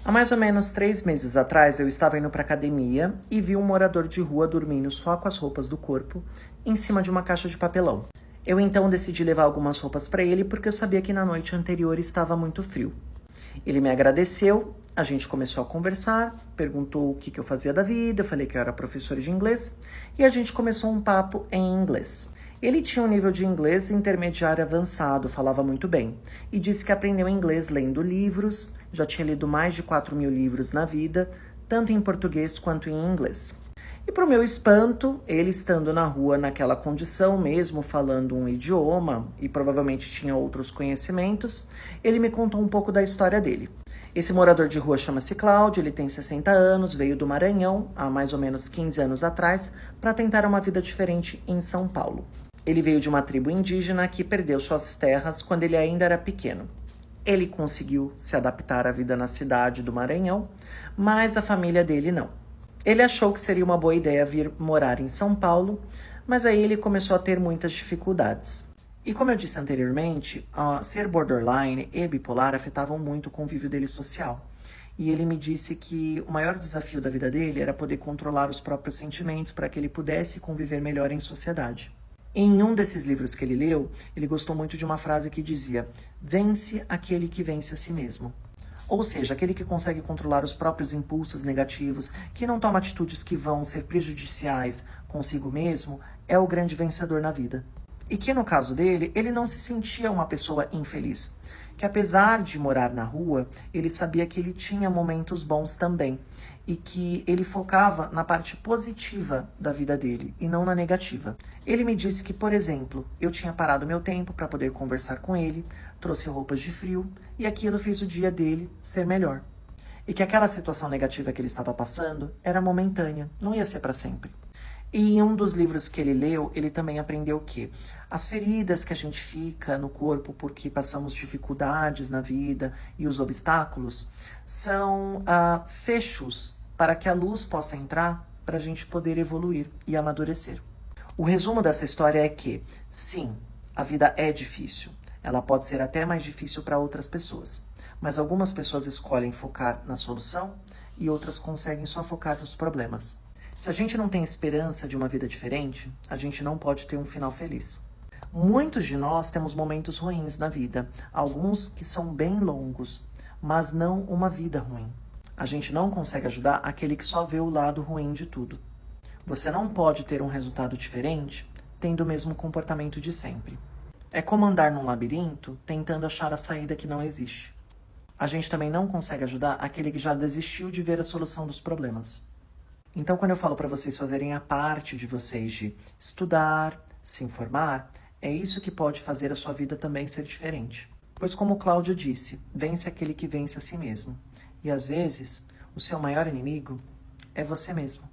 Há mais ou menos 3 meses atrás, eu estava indo para academia e vi um morador de rua dormindo só com as roupas do corpo em cima de uma caixa de papelão. Eu então decidi levar algumas roupas para ele porque eu sabia que na noite anterior estava muito frio. Ele me agradeceu, a gente começou a conversar, perguntou o que eu fazia da vida, eu falei que eu era professor de inglês e a gente começou um papo em inglês. Ele tinha um nível de inglês intermediário avançado, falava muito bem, e disse que aprendeu inglês lendo livros, já tinha lido mais de 4.000 livros na vida, tanto em português quanto em inglês. E para o meu espanto, ele estando na rua naquela condição, mesmo falando um idioma e provavelmente tinha outros conhecimentos, ele me contou um pouco da história dele. Esse morador de rua chama-se Cláudio, ele tem 60 anos, veio do Maranhão há mais ou menos 15 anos atrás para tentar uma vida diferente em São Paulo. Ele veio de uma tribo indígena que perdeu suas terras quando ele ainda era pequeno. Ele conseguiu se adaptar à vida na cidade do Maranhão, mas a família dele não. Ele achou que seria uma boa ideia vir morar em São Paulo, mas aí ele começou a ter muitas dificuldades. E como eu disse anteriormente, ser borderline e bipolar afetavam muito o convívio dele social. E ele me disse que o maior desafio da vida dele era poder controlar os próprios sentimentos para que ele pudesse conviver melhor em sociedade. Em um desses livros que ele leu, ele gostou muito de uma frase que dizia: "Vence aquele que vence a si mesmo." Ou seja, aquele que consegue controlar os próprios impulsos negativos, que não toma atitudes que vão ser prejudiciais consigo mesmo, é o grande vencedor na vida. E que no caso dele, ele não se sentia uma pessoa infeliz. Que apesar de morar na rua, ele sabia que ele tinha momentos bons também. E que ele focava na parte positiva da vida dele e não na negativa. Ele me disse que, por exemplo, eu tinha parado meu tempo para poder conversar com ele, trouxe roupas de frio e aquilo fez o dia dele ser melhor. E que aquela situação negativa que ele estava passando era momentânea, não ia ser para sempre. E em um dos livros que ele leu, ele também aprendeu que as feridas que a gente fica no corpo porque passamos dificuldades na vida e os obstáculos são fechos para que a luz possa entrar para a gente poder evoluir e amadurecer. O resumo dessa história é que, sim, a vida é difícil. Ela pode ser até mais difícil para outras pessoas. Mas algumas pessoas escolhem focar na solução e outras conseguem só focar nos problemas. Se a gente não tem esperança de uma vida diferente, a gente não pode ter um final feliz. Muitos de nós temos momentos ruins na vida, alguns que são bem longos, mas não uma vida ruim. A gente não consegue ajudar aquele que só vê o lado ruim de tudo. Você não pode ter um resultado diferente tendo o mesmo comportamento de sempre. É como andar num labirinto tentando achar a saída que não existe. A gente também não consegue ajudar aquele que já desistiu de ver a solução dos problemas. Então, quando eu falo para vocês fazerem a parte de vocês de estudar, se informar, é isso que pode fazer a sua vida também ser diferente. Pois como o Cláudio disse, vence aquele que vence a si mesmo. E às vezes, o seu maior inimigo é você mesmo.